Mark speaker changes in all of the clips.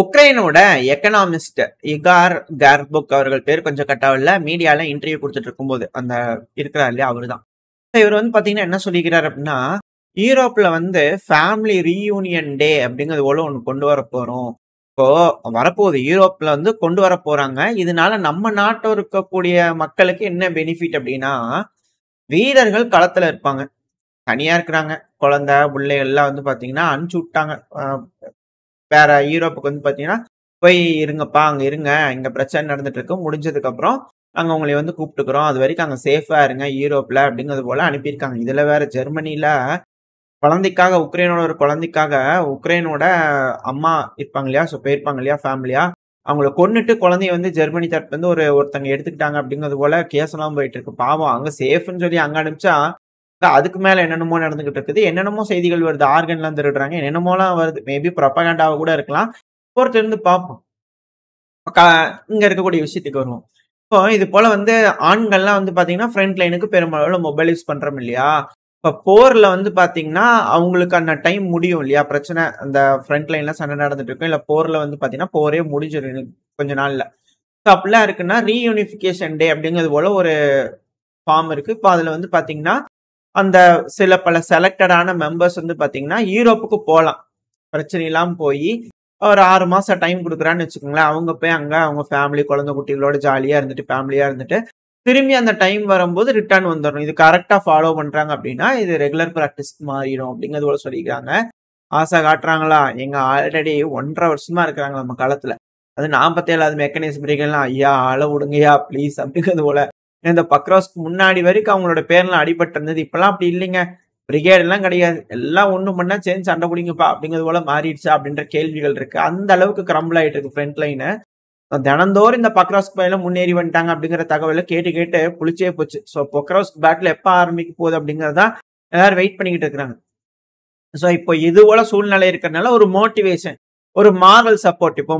Speaker 1: உக்ரைனோட economist இகார் கார்புக் அவர்கள் பேர் கொஞ்சம் கட்டாவில்ல. மீடியால இன்டர்வியூ கொடுத்துட்டு இருக்கும்போது அந்த இருக்கிறார் இல்லையா, அவருதான். இவர் வந்து பாத்தீங்கன்னா என்ன சொல்லிக்கிறார் அப்படின்னா, யூரோப்ல வந்து ஃபேமிலி ரீயூனியன் டே அப்படிங்கிறது போல ஒண்ணு கொண்டு வர போறோம். இப்போ வரப்போகுது, யூரோப்ல வந்து கொண்டு வர போறாங்க. இதனால நம்ம நாட்டில் இருக்கக்கூடிய மக்களுக்கு என்ன பெனிஃபிட் அப்படின்னா, வீரர்கள் களத்துல இருப்பாங்க, தனியா இருக்கிறாங்க. குழந்தை பிள்ளைகள் எல்லாம் வந்து பாத்தீங்கன்னா அனுப்பிச்சு விட்டாங்க வேற யூரோப்புக்கு. வந்து பாத்தீங்கன்னா போய் இருங்கப்பா, அங்க இருங்க, இங்க பிரச்சனை நடந்துட்டு இருக்கு, முடிஞ்சதுக்கு அப்புறம் நாங்க உங்களை வந்து கூப்பிட்டுக்கிறோம், அது வரைக்கும் அங்க சேஃபா இருங்க யூரோப்ல அப்படிங்கிறது போல அனுப்பியிருக்காங்க. இதுல வேற ஜெர்மனில குழந்தைக்காக, உக்ரைனோட ஒரு குழந்தைக்காக உக்ரைனோட அம்மா இருப்பாங்க இல்லையா, போயிருப்பாங்க இல்லையா ஃபேமிலியா, அவங்கள கொன்னுட்டு குழந்தைய வந்து ஜெர்மனி தரப்பு வந்து ஒருத்தங்க எடுத்துக்கிட்டாங்க அப்படிங்கிறது போல கேஸ் எல்லாம் போயிட்டு இருக்கு. பாவம், அங்க சேஃப்னு சொல்லி அங்க அனுப்பிச்சா அதுக்கு மேல என்னென்னமோ நடந்துகிட்டு இருக்குது. என்னென்னமோ செய்திகள் வருது, ஆர்கன் எல்லாம் திருடுறாங்க, என்னென்னமோலாம் வருது. மேபி ப்ரொபகண்டாவா கூட இருக்கலாம். பொறுத்து இருந்து பார்ப்போம். இங்க இருக்கக்கூடிய விஷயத்துக்கு வருவோம். இப்போ இது போல வந்து ஆண்கள்லாம் வந்து பாத்தீங்கன்னா ஃப்ரண்ட் லைனுக்கு பெரும்பாலும் மொபைல் யூஸ் பண்றோம் இல்லையா. இப்ப போர்ல வந்து பாத்தீங்கன்னா அவங்களுக்கு அந்த டைம் முடியும் இல்லையா, பிரச்சனை அந்த ஃப்ரண்ட் லைன்ல சண்டை நடந்துட்டு இருக்கும், இல்ல போர்ல வந்து பாத்தீங்கன்னா போரே முடிஞ்சிடும் கொஞ்ச நாள்ல. அப்படிலாம் இருக்குன்னா ரீயூனிபிகேஷன் டே அப்படிங்கிறது போல ஒரு ஃபார்ம் இருக்கு. இப்போ அதுல வந்து பாத்தீங்கன்னா அந்த சில பல செலக்டடான மெம்பர்ஸ் வந்து பாத்தீங்கன்னா யூரோப்புக்கு போகலாம், பிரச்சனை இல்லாம போய் ஒரு 6 மாசம் டைம் கொடுக்குறான்னு வச்சுக்கோங்களேன். அவங்க போய் அங்க அவங்க ஃபேமிலி குழந்தை குட்டிகளோட ஜாலியா இருந்துட்டு ஃபேமிலியா இருந்துட்டு திரும்பி அந்த டைம் வரும்போது ரிட்டர்ன் வந்துடணும். இது கரெக்டா ஃபாலோ பண்றாங்க அப்படின்னா இது ரெகுலர் ப்ராக்டிஸ் மாறிடும் அப்படிங்கிறது போல சொல்லிக்கிறாங்க. ஆசை காட்டுறாங்களா? எங்க ஆல்ரெடி 1.5 வருஷமா இருக்கிறாங்க நம்ம காலத்துல. அது 47வது மெக்கானிசம் பிரிகெல்லாம் ஐயா ஆள விடுங்கய்யா ப்ளீஸ் அப்படிங்கிறது போல. இந்த பக்ராஸ்க்கு முன்னாடி வரைக்கும் அவங்களோட பேர்லாம் அடிபட்டு இருந்தது. இப்பெல்லாம் அப்படி இல்லைங்க, பிரிகேட் எல்லாம் கிடையாது, எல்லாம் ஒண்ணு பண்ணா சேர்ந்து சண்டை பிடிங்கப்பா அப்படிங்கிறது போல மாறிடுச்சா அப்படின்ற கேள்விகள் இருக்கு. அந்த அளவுக்கு கிரம்பிள் ஆயிட்டு இருக்கு ஃப்ரண்ட் லைனு. தினந்தோறும் இந்த பக்ராஸ்க் பயில முன்னேறி வந்துட்டாங்க அப்படிங்கிற தகவலை கேட்டு கேட்டு புளிச்சே போச்சு. ஸோ பக்ராஸ்க் பேட்டில் எப்ப ஆரம்பிக்க போகுது அப்படிங்கறதா எல்லாரும் வெயிட் பண்ணிக்கிட்டு இருக்கிறாங்க. ஸோ இப்போ இது போல சூழ்நிலை இருக்கிறதுனால ஒரு மோட்டிவேஷன், ஒரு மாரல் சப்போர்ட். இப்போ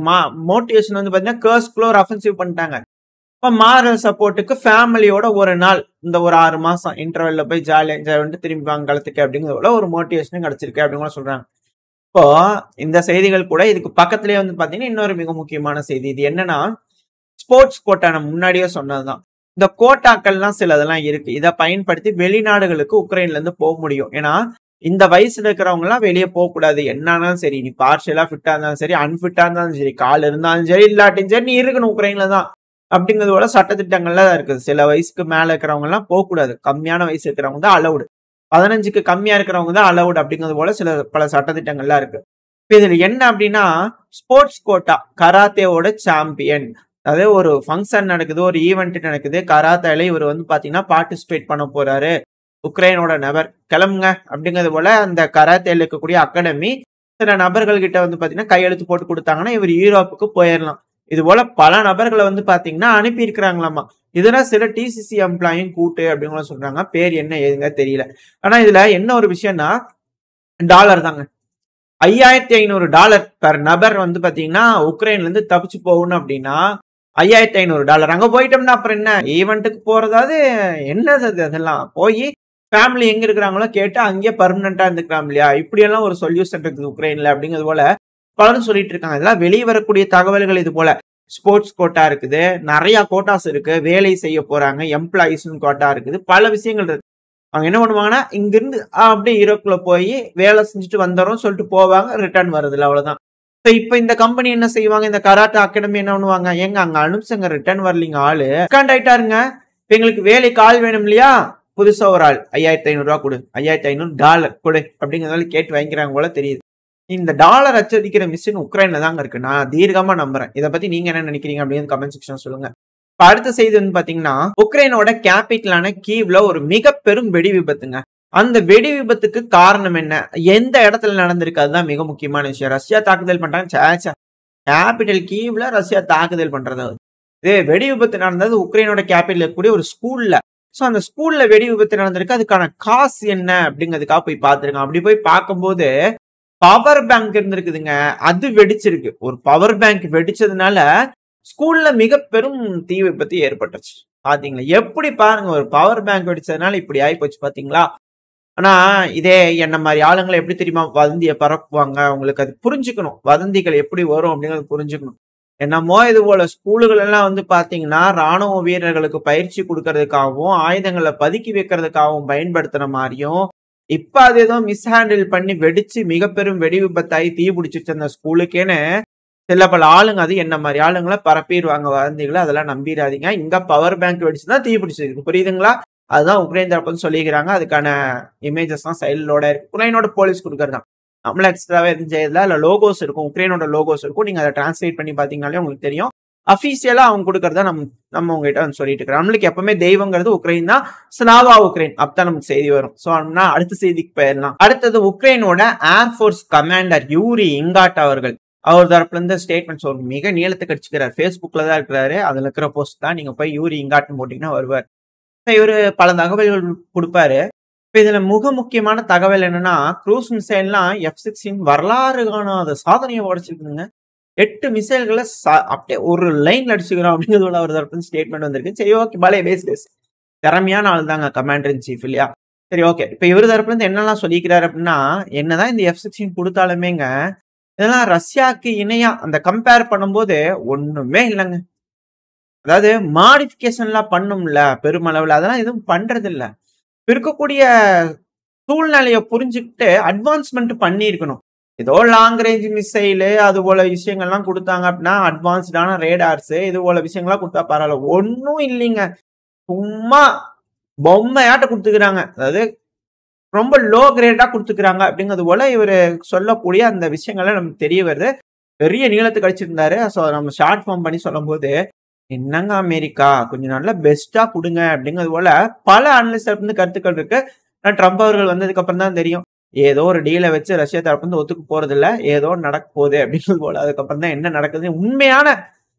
Speaker 1: மோட்டிவேஷன் வந்து பாத்தீங்கன்னா கர்ஸ்குள்ள ஒரு அஃபென்சிவ் பண்ணிட்டாங்க. இப்போ மாரல் சப்போர்ட்டுக்கு ஃபேமிலியோட ஒரு நாள் இந்த ஒரு 6 மாசம் இன்டர்வெல்ல போய் ஜாலியா என்ஜாய் பண்ணிட்டு திரும்பி வாங்க களத்துக்கு அப்படிங்கிறத ஒரு மோட்டிவேஷனும் கிடைச்சிருக்கு அப்படின்னு சொல்றாங்க. இப்போ இந்த செய்திகள் கூட இதுக்கு பக்கத்திலேயே வந்து பாத்தீங்கன்னா இன்னொரு மிக முக்கியமான செய்தி. இது என்னன்னா, ஸ்போர்ட்ஸ் கோட்டா நம்ம முன்னாடியே சொன்னதுதான். இந்த கோட்டாக்கள்லாம் சிலதெல்லாம் இருக்கு, இதை பயன்படுத்தி வெளிநாடுகளுக்கு உக்ரைன்ல இருந்து போக முடியும். ஏன்னா இந்த வயசுல இருக்கிறவங்க எல்லாம் வெளியே போக கூடாது. என்னன்னாலும் சரி, நீ பார்ஷியலா ஃபிட்டா இருந்தாலும் சரி, அன்பிட்டா இருந்தாலும் சரி, கால் இருந்தாலும் சரி இல்லாட்டியும் சரி, நீ இருக்கணும் உக்ரைன்ல தான் அப்படிங்கிறது போல சட்டத்திட்டங்கள்ல தான் இருக்குது. சில வயசுக்கு மேல இருக்கிறவங்க எல்லாம் போகக்கூடாது, கம்மியான வயசு இருக்கிறவங்க தான் அலவுடு, 15க்கு கம்மியா இருக்கிறவங்க தான் அலவுட் அப்படிங்கிறது போல சில பல சட்டத்திட்டங்கள்லாம் இருக்கு. இதுல என்ன அப்படின்னா, ஸ்போர்ட்ஸ் கோட்டா கராத்தேவோட சாம்பியன், அதாவது ஒரு ஃபங்க்ஷன் நடக்குது, ஒரு ஈவெண்ட் நடக்குது, கராத்தேல இவர் வந்து பாத்தீங்கன்னா பார்ட்டிசிபேட் பண்ண போறாரு, உக்ரைனோட நபர் கிளம்புங்க அப்படிங்கிறது போல அந்த கராத்தேல இருக்கக்கூடிய அகாடமி சில நபர்கள் கிட்ட வந்து பாத்தீங்கன்னா கையெழுத்து போட்டு கொடுத்தாங்கன்னா இவர் யூரோப்புக்கு போயிடலாம். இது போல பல நபர்களை வந்து பாத்தீங்கன்னா அனுப்பி இருக்கிறாங்களாமா. இதெல்லாம் சில டிசிசி எம்ப்ளாயும் கூட்டு அப்படிங்கிற சொல்றாங்க. பேர் என்ன ஏதுங்க தெரியல. ஆனா இதுல என்ன ஒரு விஷயம்னா, டாலர் தாங்க. $5500 பெர் நபர் வந்து பாத்தீங்கன்னா உக்ரைன்ல இருந்து தப்பிச்சு போகணும் அப்படின்னா $5500. அங்க போயிட்டோம்னா அப்புறம் என்ன, ஈவெண்ட்டுக்கு போறதாவது என்னது அதெல்லாம் போய் ஃபேமிலி எங்க இருக்கிறாங்களோ கேட்டு அங்கேயே பர்மனண்டா இருந்துக்கலாம் இல்லையா. இப்படி எல்லாம் ஒரு சொல்யூஷன் இருக்குது உக்ரைன்ல அப்படிங்கிறது போல பலரும் சொல்லிட்டு இருக்காங்க. இதெல்லாம் வெளியே வரக்கூடிய தகவல்கள். இது போல ஸ்போர்ட்ஸ் கோட்டா இருக்குது, நிறைய கோட்டாஸ் இருக்கு, வேலை செய்ய போறாங்க எம்ப்ளாயிஸ் கோட்டா இருக்குது, பல விஷயங்கள் இருக்கு. அவங்க என்ன பண்ணுவாங்கன்னா இங்கிருந்து அப்படியே யூரோப்ல போய் வேலை செஞ்சுட்டு வந்துடும் சொல்லிட்டு போவாங்க, ரிட்டர்ன் வருதுல அவ்வளவுதான். இப்ப இந்த கம்பெனி என்ன செய்வாங்க, இந்த கராட்டே அகாடமி என்ன பண்ணுவாங்க, எங்க அங்க அனுப்பிச்சுங்க ரிட்டர்ன் வரலீங்க, ஆளு ஸ்காண்ட் ஆயிட்டாருங்க, எங்களுக்கு வேலைக்கு ஆள் வேணும் இல்லையா, புதுசா ஒரு ஆள் $5500 கொடு, $5500 கொடு அப்படிங்கிறதால கேட்டு வாங்கிக்கிறாங்க போல தெரியுது. இந்த டாலர் அச்சடிக்கிற மிஷின் உக்ரைன்ல தாங்க இருக்கு, நான் தீர்க்கமா நம்புறேன். இதை பத்தி நீங்க என்ன நினைக்கிறீங்க அப்படின்னு கமெண்ட் செக்ஷன் சொல்லுங்க. அடுத்த செய்தி வந்து பாத்தீங்கன்னா, உக்ரைனோட கேபிட்டலான கீவ்ல ஒரு மிக பெரும் வெடி விபத்துங்க. அந்த வெடி விபத்துக்கு காரணம் என்ன, எந்த இடத்துல நடந்திருக்கு, அதுதான் மிக முக்கியமான விஷயம். ரஷ்யா தாக்குதல் பண்றாங்க, கேபிட்டல் கீவ்ல ரஷ்யா தாக்குதல் பண்றது. இது வெடி விபத்து நடந்தது உக்ரைனோட கேபிட்டல் இருக்கக்கூடிய ஒரு ஸ்கூல்ல. சோ அந்த ஸ்கூல்ல வெடி விபத்து நடந்திருக்கு, அதுக்கான காசு என்ன அப்படிங்கிறதுக்காக போய் பார்த்திருக்காங்க. அப்படி போய் பார்க்கும்போது பவர் பேங்க் இருந்திருக்குதுங்க, அது வெடிச்சிருக்கு. ஒரு பவர் பேங்க் வெடிச்சதுனால ஸ்கூல்ல மிக பெரும் தீ விபத்து ஏற்பட்டுச்சு. பாத்தீங்களா எப்படி, பாருங்க, ஒரு பவர் பேங்க் வெடிச்சதுனால இப்படி ஆகி போச்சு பாத்தீங்களா. ஆனா இதே என்ன மாதிரி ஆளுங்களை எப்படி தெரியுமா வதந்தியை பரப்புவாங்க, உங்களுக்கு அது புரிஞ்சுக்கணும், வதந்திகள் எப்படி வரும் அப்படிங்கிறது புரிஞ்சுக்கணும். என்னமோ இது போல ஸ்கூலுகள் எல்லாம் வந்து பாத்தீங்கன்னா ராணுவ வீரர்களுக்கு பயிற்சி கொடுக்கறதுக்காகவும் ஆயுதங்களை பதுக்கி வைக்கிறதுக்காகவும் பயன்படுத்துற மாதிரியும், இப்ப அது ஏதோ மிஸ்ஹேண்டில் பண்ணி வெடிச்சு மிக பெரும் வெடி விபத்தாகி தீ பிடிச்சிட்டு அந்த ஸ்கூலுக்கேன்னு சில பல ஆளுங்க, அது என்ன மாதிரி ஆளுங்களை பரப்பிடுவாங்க வதந்திகளை. அதெல்லாம் நம்பிடாதீங்க. இங்க பவர் பேங்க் வெடிச்சுதான் தீ பிடிச்சிருக்கு, புரியுதுங்களா? அதுதான் உக்ரைன் தரப்புன்னு சொல்லிக்கிறாங்க. அதுக்கான இமேஜஸ் தான் சைலோட இருக்கு. உக்ரைனோட போலீஸ் கொடுக்கறதான், நம்மள எக்ஸ்ட்ராவே எதுவும் செய்யல. அதுல லோகோஸ் இருக்கும், உக்ரைனோட லோகோஸ் இருக்கும். நீங்க அதை டிரான்ஸ்லேட் பண்ணி பாத்தீங்கன்னாலே உங்களுக்கு தெரியும். அபிஷியலா அவங்க கொடுக்கறதா நம்ம உங்ககிட்ட வந்து சொல்லிட்டு இருக்கிறோம். நம்மளுக்கு எப்பவுமே தெய்வங்கிறது உக்ரைன் தான், ஸ்லாவா உக்ரைன், அப்பதான் நமக்கு செய்தி வரும். சோ அடுத்த செய்திக்கு போயிடலாம். அடுத்தது உக்ரைனோட ஏர்போர்ஸ் கமாண்டர் யூரி இங்காட் அவர்கள், அவர் தரப்புல இருந்து ஸ்டேட்மெண்ட்ஸ் ஒரு மிக நீளத்துக்கு அடிச்சுக்கிறார். ஃபேஸ்புக்ல தான் இருக்கிறாரு, அதுல இருக்கிற போஸ்ட் தான். நீங்க போய் யூரி இங்காட்னு போட்டீங்கன்னா வருவார். இவரு பல தகவல்கள் கொடுப்பாரு. இப்ப இதுல மிக முக்கியமான தகவல் என்னன்னா, க்ரூஸ் மிசைல்லாம் F-16 வரலாறு காணாத சாதனையை உடைச்சிருக்குங்க. 8 மிசைல்களை அப்படியே ஒரு லைன்ல அடிச்சுக்கிறோம் அப்படிங்கிறது ஒரு தரப்பு ஸ்டேட்மெண்ட் வந்திருக்கு. சரி, ஓகே, பலே பேஸ் திறமையான ஆள் தாங்க கமாண்டர் இன் சீஃப், இல்லையா? சரி, ஓகே. இப்ப இவர் தரப்புல இருந்து என்னெல்லாம் சொல்லிக்கிறாரு அப்படின்னா, என்னதான் இந்த F-16 கொடுத்தாலுமேங்க, இதெல்லாம் ரஷ்யாவுக்கு இணையா அந்த கம்பேர் பண்ணும்போது ஒண்ணுமே இல்லைங்க. அதாவது மாடிஃபிகேஷன்லாம் பண்ணும்ல பெருமளவுல, அதெல்லாம் எதுவும் பண்றது இல்ல. இருக்கக்கூடிய சூழ்நிலையை புரிஞ்சுக்கிட்டு அட்வான்ஸ்மெண்ட் பண்ணியிருக்கணும். ஏதோ லாங் ரேஞ்ச் மிசைலு அது போல விஷயங்கள்லாம் கொடுத்தாங்க அப்படின்னா, அட்வான்ஸ்டான ரேடார்ஸ் இது போல விஷயங்கள்லாம் கொடுத்தா பரவாயில்ல. ஒன்னும் இல்லைங்க, சும்மா பொம்மையாட்ட கொடுத்துக்கிறாங்க. அதாவது ரொம்ப லோ கிரேடா கொடுத்துக்கிறாங்க அப்படிங்கிறது போல இவர் சொல்லக்கூடிய அந்த விஷயங்கள்லாம் நமக்கு தெரிய வருது. பெரிய நீளத்துக்கு அடிச்சிருந்தாரு. ஸோ நம்ம ஷார்ட் ஃபார்ம் பண்ணி சொல்லும் போது, என்னங்க அமெரிக்கா கொஞ்சம் நல்லா பெஸ்டா கொடுங்க அப்படிங்கிறது போல பல அனலிஸ்ட் இருந்து கருத்துக்கள் இருக்கு. ட்ரம்ப் அவர்கள் வந்ததுக்கு அப்புறம் தான் தெரியும், ஏதோ ஒரு டீலை வச்சு ரஷ்யா தரப்பு வந்து ஒத்துக்கு போறது இல்ல, ஏதோ நடக்க போகுது அப்படிங்கிறது போல. அதுக்கப்புறம் தான் என்ன நடக்குது உண்மையான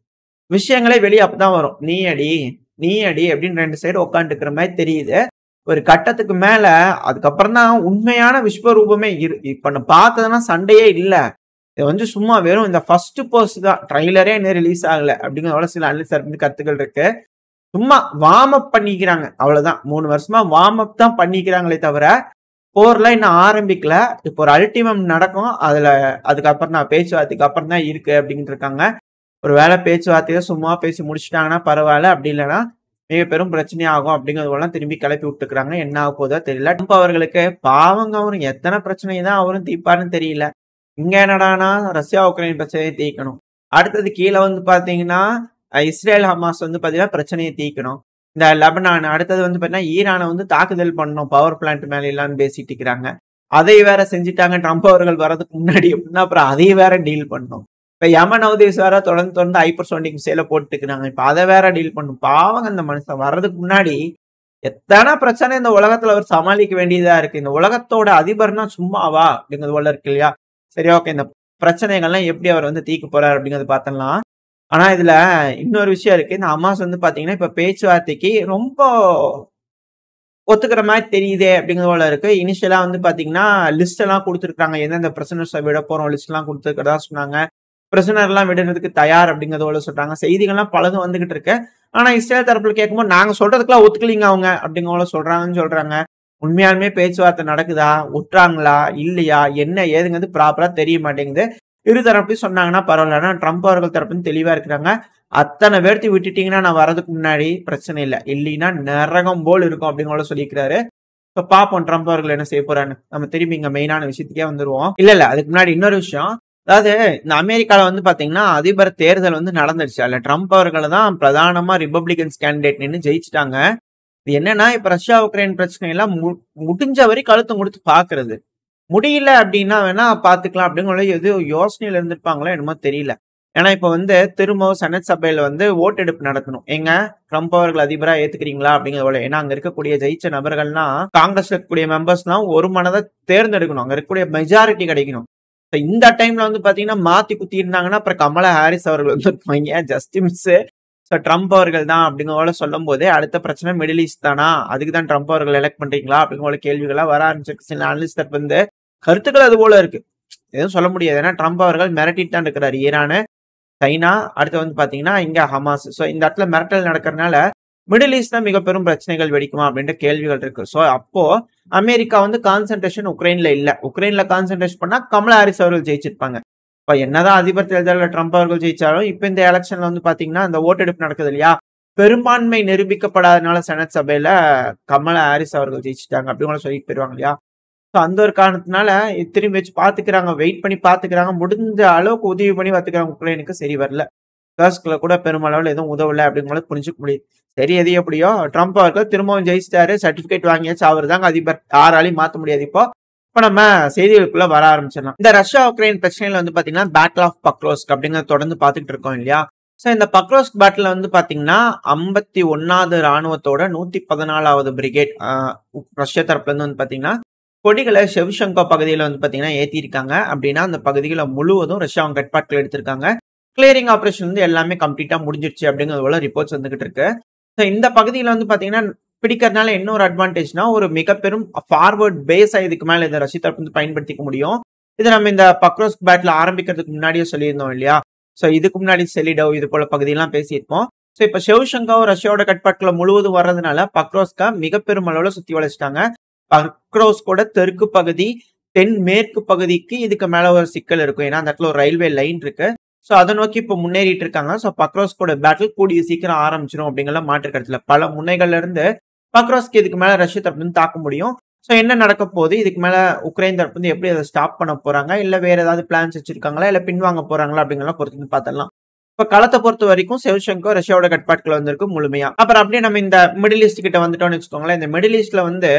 Speaker 1: விஷயங்களே வெளியே அப்பதான் வரும். நீ அடி அப்படின்னு 2 சைடு உட்காந்து இருக்கிற மாதிரி தெரியுது. ஒரு கட்டத்துக்கு மேல அதுக்கப்புறம் தான் உண்மையான விஸ்வரூபமே இப்ப நான் பார்த்ததுன்னா சண்டையே இல்ல, இது வந்து சும்மா வெறும் இந்த ஃபர்ஸ்ட் போஸ்ட் தான், ட்ரைலரே இன்னும் ரிலீஸ் ஆகல அப்படிங்கிற சில அனலிஸ்ட் இருந்து கருத்துக்கள் இருக்கு. சும்மா வார்ம் அப் பண்ணிக்கிறாங்க, அவ்வளவுதான். 3 வருஷமா வார்ம் அப் தான் பண்ணிக்கிறாங்களே தவிர போர்லாம் இன்னும் ஆரம்பிக்கல. இப்போ ஒரு அல்டிமம் நடக்கும், அதுக்கப்புறம் தான் பேச்சுவார்த்தைக்கு அப்புறம் தான் இருக்கு அப்படின்ட்டு இருக்காங்க. ஒரு வேலை பேச்சுவார்த்தையை சும்மா பேசி முடிச்சுட்டாங்கன்னா பரவாயில்ல, அப்படி இல்லைன்னா மிக பெரும் பிரச்சனையாகும் அப்படிங்கிறது போல திரும்பி கிளப்பி விட்டுக்கிறாங்க. என்ன ஆக போதோ தெரியல. ட்ரம்ப் அவர்களுக்கு பாவங்க, அவரும் எத்தனை பிரச்சனை தான் அவரும் தீர்ப்பாருன்னு தெரியல. இங்க என்னடானா ரஷ்யா உக்ரைன் பிரச்சனையை தீர்க்கணும், அடுத்தது கீழே வந்து பாத்தீங்கன்னா இஸ்ரேல் ஹமாஸ் வந்து பாத்தீங்கன்னா பிரச்சனையை தீர்க்கணும், இந்த லெபனான், அடுத்தது வந்து பாத்தீங்கன்னா ஈரானை வந்து தாக்குதல் பண்ணணும் பவர் பிளான்ட் மேல எல்லாம் பேசிட்டு இருக்கிறாங்க. அதை வேற செஞ்சுட்டாங்க ட்ரம்ப் அவர்கள் வர்றதுக்கு முன்னாடி அப்படின்னா, அப்புறம் அதை வேற டீல் பண்ணணும். இப்ப யமன் ஹவுதீஸ் வேற தொடர்ந்து ஹைப்பர்சோனிக் மிசைல போட்டு இருக்கிறாங்க. இப்ப அதை வேற டீல் பண்ணும். பாவங்க அந்த மனுஷன் வர்றதுக்கு முன்னாடி எத்தனை பிரச்சனை இந்த உலகத்துல அவர் சமாளிக்க வேண்டியதா இருக்கு. இந்த உலகத்தோட அதிபர்னா சும்மாவா அப்படிங்கிறது போல இருக்கு, இல்லையா? சரி, ஓகே. இந்த பிரச்சனைகள்லாம் எப்படி அவர் வந்து தீர்க்க போறாரு அப்படிங்கிறது பார்த்தலாம். ஆனா இதுல இன்னொரு விஷயம் இருக்கு. இந்த ஹமாஸ் வந்து பாத்தீங்கன்னா இப்ப பேச்சுவார்த்தைக்கு ரொம்ப ஒத்துக்கிற மாதிரி தெரியுதே அப்படிங்கிறது போல இருக்கு. இனிஷியலா வந்து பாத்தீங்கன்னா லிஸ்ட் எல்லாம் கொடுத்துருக்காங்க, எந்தெந்த பிரசனர்ஸை விட போறோம் லிஸ்ட் எல்லாம் கொடுத்துருக்கதா சொன்னாங்க. பிரசனர் எல்லாம் விடுறதுக்கு தயார் அப்படிங்கிறது போல சொல்றாங்க. செய்திகள்லாம் பலதும் வந்துகிட்டு இருக்கு. ஆனா இஸ்ரேல் தரப்புல கேட்கும்போது நாங்க சொல்றதுக்கெல்லாம் ஒத்துக்கலீங்க அவங்க அப்படிங்கிற போல சொல்றாங்க. உண்மையாலுமே பேச்சுவார்த்தை நடக்குதா, விட்டுறாங்களா இல்லையா, என்ன ஏதுங்கிறது ப்ராப்பரா தெரிய மாட்டேங்குது. இரு தரப்புலையும் சொன்னாங்கன்னா பரவாயில்ல. ஆனா ட்ரம்ப் அவர்கள் தரப்புன்னு தெளிவா இருக்கிறாங்க. அத்தனை பேர்த்தி விட்டுட்டீங்கன்னா நான் வர்றதுக்கு முன்னாடி பிரச்சனை இல்லை, இல்லைன்னா நரகம் போல் இருக்கும் அப்படிங்கிற சொல்லியிருக்கிறாரு. இப்ப பாப்போம் ட்ரம்ப் அவர்கள் என்ன செய்ய போறான்னு. நம்ம திரும்பி இங்க மெயினான விஷயத்துக்கே வந்துருவோம். இல்ல அதுக்கு முன்னாடி இன்னொரு விஷயம். அதாவது இந்த அமெரிக்கால வந்து பாத்தீங்கன்னா அதிபர் தேர்தல் வந்து நடந்துருச்சு. அதுல ட்ரம்ப் அவர்களை தான் பிரதானமா ரிபப்ளிகன்ஸ் கேண்டிடேட் நின்று ஜெயிச்சுட்டாங்க. இது என்னன்னா, இப்ப ரஷ்யா உக்ரைன் பிரச்சனை எல்லாம் முடிஞ்ச வரை கழுத்தம் கொடுத்து பாக்குறது, முடியல அப்படின்னா வேணா பாத்துக்கலாம் அப்படிங்கிற எது யோசனையில இருந்திருப்பாங்களோ என்னமோ தெரியல. ஏன்னா இப்ப வந்து திரும்பவும் செனட் சபையில வந்து ஓட்டெடுப்பு நடக்கணும், எங்க ட்ரம்ப் அவர்கள் அதிபரா ஏத்துக்கிறீங்களா அப்படிங்கிறத. ஏன்னா அங்க இருக்கக்கூடிய ஜெயிச்ச நபர்கள்லாம் காங்கிரஸ்ல இருக்கக்கூடிய மெம்பர்ஸ் எல்லாம் ஒரு மனதை தேர்ந்தெடுக்கணும், அங்க இருக்கக்கூடிய மெஜாரிட்டி கிடைக்கணும். இந்த டைம்ல வந்து பாத்தீங்கன்னா மாத்தி குத்தி இருந்தாங்கன்னா அப்புறம் கமலா ஹாரிஸ் அவர்கள் வந்து ஜஸ்ட் மிஸ். ட்ரம்ப் அவர்கள் தான் அப்படிங்கிற சொல்லும் போதே அடுத்த பிரச்சனை மிடில் ஈஸ்ட் தானா, அதுக்கு தான் ட்ரம்ப் அவர்கள் எலெக்ட் பண்றீங்களா அப்படிங்கிற கேள்விகளா வர ஆரம்பிச்சிருக்கு. சில அனலிஸ்ட் வந்து கருத்துக்கள் அது போல இருக்கு, எதுவும் சொல்ல முடியாது. ஏன்னா ட்ரம்ப் அவர்கள் மிரட்டிட்டு தான் இருக்கிறாரு ஈரானு, சைனா, அடுத்து வந்து பாத்தீங்கன்னா இங்க ஹமாஸ். சோ இந்த இடத்துல மிரட்டல் நடக்கிறதுனால மிடில் ஈஸ்ட்ல மிக பெரும் பிரச்சனைகள் வெடிக்குமா அப்படின்ற கேள்விகள் இருக்கு. ஸோ அப்போ அமெரிக்கா வந்து கான்சென்ட்ரேஷன் உக்ரைன்ல இல்ல. உக்ரைன்ல கான்சென்ட்ரேஷன் பண்ணா கமலா ஹாரிஸ் அவர்கள் ஜெயிச்சிருப்பாங்க. இப்ப என்னதான் அதிபர் தேர்தலில் ட்ரம்ப் அவர்கள் ஜெயிச்சாலும் இப்ப இந்த எலெக்ஷன்ல வந்து பாத்தீங்கன்னா இந்த ஓட்டெடுப்பு நடக்குது இல்லையா, பெரும்பான்மை நிரூபிக்கப்படாதனால செனட் சபையில கமலா ஹாரிஸ் அவர்கள் ஜெயிச்சிட்டாங்க அப்படின்னு சொல்லிட்டு போயிருவாங்க இல்லையா. ஸோ அந்த ஒரு காரணத்தினால திரும்பி வச்சு பாத்துக்கிறாங்க, வெயிட் பண்ணி பாத்துக்கிறாங்க, முடிஞ்ச அளவுக்கு உதவி பண்ணி பாத்துக்கிறாங்க. உக்ரைனுக்கு சரி வரல, கர்ஸ்க்ல கூட பெருமளவில் எதுவும் உதவல அப்படிங்கிறது புரிஞ்சுக்க முடியுது. சரி எது எப்படியோ ட்ரம்ப் அவர்கள் திரும்பவும் ஜெயிச்சிட்டாரு, சர்டிபிகேட் வாங்கியாச்சு, அவர் தாங்க அதிபர், யாராலையும் மாத்த முடியாது. இப்போ நம்ம செய்திகளுக்குள்ள வர ஆரம்பிச்சிடலாம். இந்த ரஷ்யா உக்ரைன் பிரச்சனையில வந்து பாத்தீங்கன்னா பேட்டில் ஆஃப் பக்ரோஸ்க் அப்படிங்கறத தொடர்ந்து பாத்துக்கிட்டு இருக்கோம் இல்லையா. சோ இந்த பக்ரோஸ்க் பேட்டில் வந்து பாத்தீங்கன்னா 51வது ராணுவத்தோட 114வது பிரிகேட் ரஷ்யா தரப்புல இருந்து வந்து பாத்தீங்கன்னா கொடிகளை ஷெவ்ஷங்கோ பகுதியில வந்து பாத்தீங்கன்னா ஏத்திருக்காங்க. அப்படின்னா அந்த பகுதிகளை முழுவதும் ரஷ்யா அவங்க கட்பாட்டில் எடுத்திருக்காங்க. கிளியரிங் ஆபரேஷன் வந்து எல்லாமே கம்ப்ளீட்டா முடிஞ்சிருச்சு அப்படிங்கிறது போல ரிப்போர்ட்ஸ் வந்துகிட்டு இருக்கு. ஸோ இந்த பகுதியில வந்து பாத்தீங்கன்னா பிடிக்கிறதுனால என்ன ஒரு அட்வான்டேஜ்னா ஒரு மிக பெரும் ஃபார்வர்ட் பேஸ் இதுக்கு மேல இந்த ரஷ்யா தரப்பு வந்து பயன்படுத்திக்க முடியும். இது நம்ம இந்த பக்ரோஸ்க் பேட்டில் ஆரம்பிக்கிறதுக்கு முன்னாடியே சொல்லியிருந்தோம் இல்லையா. ஸோ இதுக்கு முன்னாடி செலிடவ் இது போல பகுதியெல்லாம் பேசியிருப்போம். ஸோ இப்போ ஷெவ்ஷங்கோ ரஷ்யாவோட கட்பாட்டில் முழுவதும் வர்றதுனால பக்ரோஸ்கா மிக பெரும் அளவுல சுத்தி வளைச்சிட்டாங்க. பக்ரோஸ்கோட தெற்கு பகுதி தென் மேற்கு பகுதிக்கு இதுக்கு மேல ஒரு சிக்கல் இருக்கும். ஏன்னா அந்த இடத்துல ஒரு ரயில்வே லைன் இருக்கு. ஸோ அதை நோக்கி இப்போ முன்னேறிட்டு இருக்காங்க. ஸோ பக்ரோஸ்கோட பேட்டில் கூடிய சீக்கிரம் ஆரம்பிச்சிடும் அப்படிங்கிற மாற்று கருத்துல பல முனைகள்ல இருந்து பக்ரோஸ்க்கு இதுக்கு மேல ரஷ்யா தரப்பு வந்து தாக்க முடியும். ஸோ என்ன நடக்க போகுது, இதுக்கு மேல உக்ரைன் தரப்பு வந்து எப்படி அதை ஸ்டாப் பண்ண போறாங்க, இல்ல வேற ஏதாவது பிளான்ஸ் வச்சிருக்காங்களா, இல்ல பின்வாங்க போறாங்களா அப்படிங்கலாம் பொறுத்து பார்த்தலாம். இப்ப களத்தை பொறுத்த வரைக்கும் ஷெவ்ஷங்கோ ரஷ்யாவோட கட்பாட்டுல வந்திருக்கு முழுமையா. அப்புறம் அப்படியே நம்ம இந்த மிடில் ஈஸ்ட் கிட்ட வந்துட்டோம்னு வச்சுக்கோங்களேன். இந்த மிடில் ஈஸ்ட்ல வந்து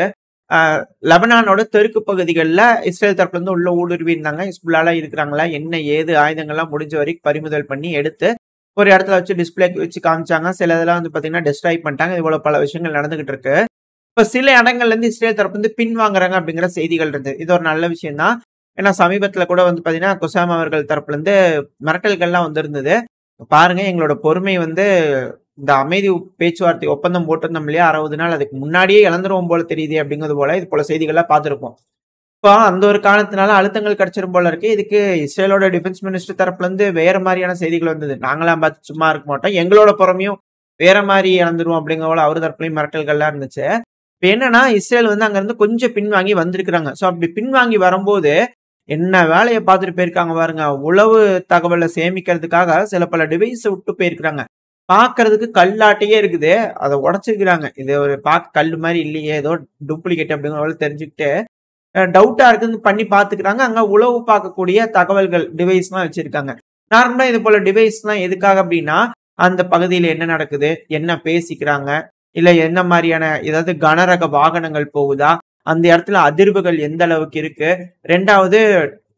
Speaker 1: லெபனானோட தெற்கு பகுதிகளில் இஸ்ரேல் தரப்புல இருந்து உள்ள ஊடுருவி இருந்தாங்க. ஹிஸ்புல்லால இருக்கிறாங்களா என்ன ஏது ஆயுதங்கள்லாம் முடிஞ்ச வரைக்கும் பறிமுதல் பண்ணி எடுத்து ஒரு இடத்துல வச்சு டிஸ்பிளே வச்சு காமிச்சாங்க. சில இதெல்லாம் வந்து பாத்தீங்கன்னா டெஸ்ட்ராய் பண்ணிட்டாங்க. இது போல பல விஷயங்கள் நடந்துகிட்டு இருக்கு. இப்ப சில இடங்கள்ல இருந்து இஸ்ரேல் தரப்பு வந்து பின்வாங்குறாங்க அப்படிங்கிற செய்திகள் இருந்தது. இது ஒரு நல்ல விஷயம் தான். ஏன்னா சமீபத்துல கூட வந்து பாத்தீங்கன்னா குசாம் அவர்கள் தரப்புல இருந்து மிரட்டல்கள்லாம் வந்திருந்தது. பாருங்க எங்களோட பொறுமை வந்து இந்த அமைதி பேச்சுவார்த்தை ஒப்பந்தம் போட்டிருந்தோம் இல்லையா 60 நாள், அதுக்கு முன்னாடியே இழந்துருவோம் போல தெரியுது அப்படிங்கிறது போல இது போல செய்திகள்லாம் பார்த்திருப்போம். இப்போ அந்த ஒரு காரணத்தினால அழுத்தங்கள் கிடைச்சிரும் போல இருக்கு. இதுக்கு இஸ்ரேலோட டிஃபென்ஸ் மினிஸ்டர் தரப்புல இருந்து வேற மாதிரியான செய்திகள் வந்தது. நாங்களாம் பார்த்து சும்மா இருக்க மாட்டோம், எங்களோட புறமையும் வேற மாதிரி இழந்துருவோம் அப்படிங்கிற போல அவர் தரப்புலையும் மிரட்டல்கள்லாம் இருந்துச்சு. இப்ப என்னன்னா இஸ்ரேல் வந்து அங்க இருந்து கொஞ்சம் பின்வாங்கி வந்திருக்கிறாங்க. ஸோ அப்படி பின்வாங்கி வரும்போது என்ன வேலையை பார்த்துட்டு போயிருக்காங்க பாருங்க. உளவு தகவலை சேமிக்கிறதுக்காக சில பல டிவைஸை விட்டு போயிருக்கிறாங்க. பாக்குறதுக்கு கல்லாட்டையே இருக்குது, அதை உடைச்சிருக்கிறாங்க. இது ஒரு பார்க்க கல் மாதிரி இல்லையே, ஏதோ டூப்ளிகேட் அப்படிங்கிற தெரிஞ்சுக்கிட்டு டவுட்டா இருக்குன்னு பண்ணி பாத்துக்கிறாங்க. அங்க உளவு பார்க்கக்கூடிய தகவல்கள் டிவைஸ் எல்லாம் வச்சிருக்காங்க. நார்மலா இது போல டிவைஸ் எல்லாம் எதுக்காக அப்படின்னா அந்த பகுதியில என்ன நடக்குது, என்ன பேசிக்கிறாங்க, இல்ல என்ன மாதிரியான ஏதாவது கனரக வாகனங்கள் போகுதா, அந்த இடத்துல அதிர்வுகள் எந்த அளவுக்கு இருக்கு, ரெண்டாவது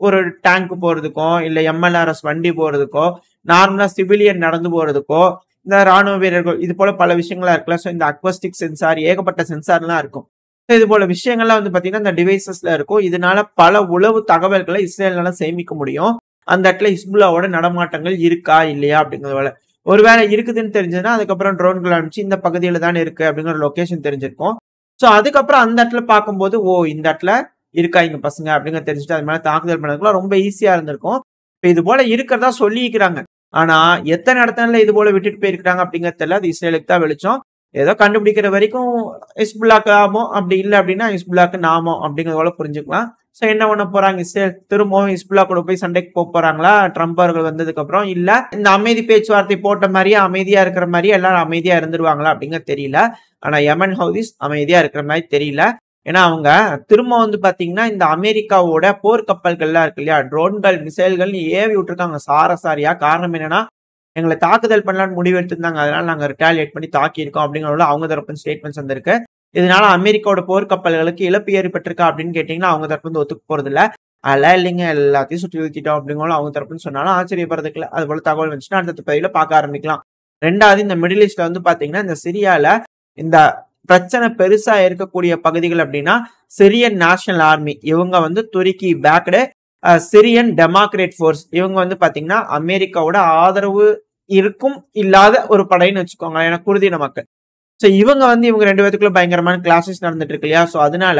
Speaker 1: ஒரு டேங்க் போறதுக்கோ இல்ல எம்எல்ஆர்எஸ் வண்டி போறதுக்கோ நார்மலா சிவிலியன் நடந்து போறதுக்கோ இந்த ராணுவ வீரர்கள் இது போல பல விஷயங்களா இருக்குல்ல. ஸோ இந்த அக்வஸ்டிக் சென்சார் ஏகப்பட்ட சென்சார்லாம் இருக்கும். இது போல விஷயங்கள்லாம் வந்து பாத்தீங்கன்னா இந்த டிவைசஸ்ல இருக்கும். இதனால பல உளவு தகவல்களை இஸ்ரேல்னால சேமிக்க முடியும். அந்த இடத்துல ஹிஸ்புல்லாவோட நடமாட்டங்கள் இருக்கா இல்லையா அப்படிங்கிறத ஒருவேளை இருக்குதுன்னு தெரிஞ்சதுன்னா அதுக்கப்புறம் ட்ரோன்கள் அனுப்பிச்சு இந்த பகுதியில தான் இருக்கு அப்படிங்கிற லொகேஷன் தெரிஞ்சிருக்கும். ஸோ அதுக்கப்புறம் அந்த இடத்துல பார்க்கும்போது இந்த இடத்துல இருக்கா இங்க பசங்க அப்படிங்கிற தெரிஞ்சுட்டு அது மேல தாக்குதல் பண்ணதுக்குலாம் ரொம்ப ஈஸியா இருந்திருக்கும். இப்போ இது போல இருக்கிறதா சொல்லிக்கிறாங்க. ஆனா எத்தனை இடத்துல இது போல விட்டுட்டு போயிருக்காங்க அப்படிங்கிறது தெரியல. அது இஸ்ரேலுக்கு தான் வெளிச்சம். ஏதோ கண்டுபிடிக்கிற வரைக்கும் ஹிஸ்புல்லாக்கு ஆமோ, அப்படி இல்லை அப்படின்னா ஹிஸ்புல்லாக்கு நாமோ அப்படிங்கிறத போல புரிஞ்சுக்கலாம். ஸோ என்ன பண்ண போறாங்க, இஸ்ரேல் திரும்பவும் ஹிஸ்புல்லா கூட போய் சண்டைக்கு போக போறாங்களா ட்ரம்ப் அவர்கள் வந்ததுக்கு அப்புறம், இல்ல இந்த அமைதி பேச்சுவார்த்தை போட்ட மாதிரியே அமைதியா இருக்கிற மாதிரியே எல்லாரும் அமைதியா இருந்துருவாங்களா அப்படிங்கிறது தெரியல. ஆனா யமன் ஹவுதிஸ் அமைதியா இருக்கிற மாதிரி தெரியல. ஏன்னா அவங்க திரும்ப வந்து பாத்தீங்கன்னா இந்த அமெரிக்காவோட போர்க்கப்பல்கள்லாம் இருக்கு இல்லையா, ட்ரோன்கள் மிசைல்கள் ஏவி விட்டுருக்காங்க சாரசாரியா. காரணம் என்னன்னா எங்களை தாக்குதல் பண்ணலான்னு முடிவு எடுத்திருந்தாங்க, அதனால நாங்க ரிட்டாலியேட் பண்ணி தாக்கியிருக்கோம் அப்படிங்கிற அவங்க தரப்பு ஸ்டேட்மெண்ட்ஸ் வந்திருக்கு. இதனால அமெரிக்காவோட போர்க்கப்பல்களுக்கு இழப்பு ஏற்பட்டிருக்கா அப்படின்னு கேட்டீங்கன்னா அவங்க தரப்பு வந்து ஒத்துக்க போறது இல்ல. அதெல்லாம் இல்லைங்க, எல்லாத்தையும் சுற்றி வீழ்த்திட்டோம் அப்படிங்கிற அவங்க தரப்புன்னு சொன்னாலும் ஆச்சரியப்படுறதுக்கு இல்லை. அது போல தகவல் வந்துச்சுன்னா அடுத்த பதிவுல பார்க்க ஆரம்பிக்கலாம். ரெண்டாவது இந்த மிடில் ஈஸ்ட்ல வந்து பாத்தீங்கன்னா இந்த சிரியால இந்த பிரச்சனை பெருசா இருக்கக்கூடிய பகுதிகள் அப்படின்னா சிரியன் நேஷனல் ஆர்மி, இவங்க வந்து துருக்கி பேக்டு சிரியன் டெமோக்ரேட் ஃபோர்ஸ், இவங்க வந்து பாத்தீங்கன்னா அமெரிக்காவோட ஆதரவு இருக்கும் இல்லாத ஒரு படைன்னு வச்சுக்கோங்க, எனக்கு குருதின மக்கள். ஸோ இவங்க வந்து இவங்க ரெண்டு பேத்துக்குள்ள பயங்கரமான கிளாஸஸ் நடந்துட்டு இருக்கு இல்லையா. ஸோ அதனால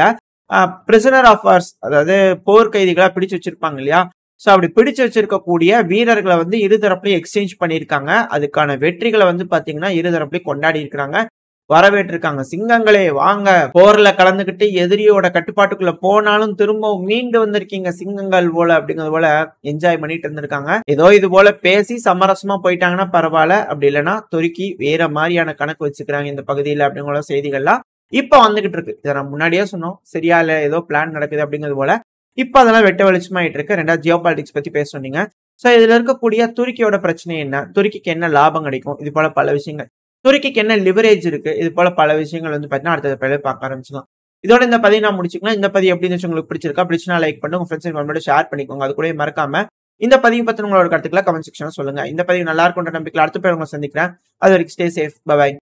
Speaker 1: பிரிசனர் ஆஃப் வார்ஸ், அதாவது போர் கைதிகளா பிடிச்சு வச்சிருப்பாங்க இல்லையா. ஸோ அப்படி பிடிச்சு வச்சிருக்கக்கூடிய வீரர்களை வந்து இருதரப்புலையும் எக்ஸ்சேஞ்ச் பண்ணியிருக்காங்க. அதுக்கான வெற்றிகளை வந்து பாத்தீங்கன்னா இருதரப்புலையும் கொண்டாடி இருக்கிறாங்க. வரவேற்றிருக்காங்க. சிங்கங்களே வாங்க, போர்ல கலந்துகிட்டு எதிரியோட கட்டுப்பாட்டுக்குள்ள போனாலும் திரும்பவும் மீண்டு வந்திருக்கீங்க சிங்கங்கள் போல அப்படிங்கிறது போல என்ஜாய் பண்ணிட்டு இருந்திருக்காங்க. ஏதோ இது போல பேசி சமரசமா போயிட்டாங்கன்னா பரவாயில்ல, அப்படி இல்லைன்னா துருக்கி வேற மாதிரியான கணக்கு வச்சுக்கிறாங்க இந்த பகுதியில அப்படிங்கிற செய்திகள்லாம் இப்ப வந்துகிட்டு இருக்கு. இதை நம்ம முன்னாடியே சொன்னோம், சரியா இல்ல ஏதோ பிளான் நடக்குது அப்படிங்கிறது போல. இப்ப அதெல்லாம் வெட்ட வெளிச்சமாயிட்டு இருக்கு. ரெண்டாவது ஜியோ பாலிடிக்ஸ் பத்தி பேச சொன்னீங்க. சோ இதுல இருக்கக்கூடிய துருக்கியோட பிரச்சனை என்ன, துருக்கிக்கு என்ன லாபம் கிடைக்கும், இது போல பல விஷயங்கள், துருக்கிக்கு என்ன லிவரேஜ் இருக்கு, இது போல பல விஷயங்கள் வந்து பாத்தீங்கன்னா அடுத்த பதிவு பார்க்க ஆரம்பிச்சுக்கலாம். இதோட இந்த பதிவு நான் முடிச்சுக்கலாம். இந்த பதிவு எப்படி இருந்துச்சு, உங்களுக்கு பிடிச்சிருக்கா? பிடிச்சா லைக் பண்ணுங்க, உங்க ஃப்ரெண்ட்ஸ் ஃபேமிலியோட ஷேர் பண்ணிக்கோங்க. அது கூட மறக்காம இந்த பதிவு பத்தி உங்களோட கருத்துக்களை கமெண்ட் செக்ஷன்ல சொல்லுங்க. இந்த பதிவு நல்லா இருக்கும்ன்ற நம்பிக்கையில அடுத்த பேர் உங்களை சந்திக்கிறேன். அது வரைக்கும் ஸ்டே சேஃப். பை.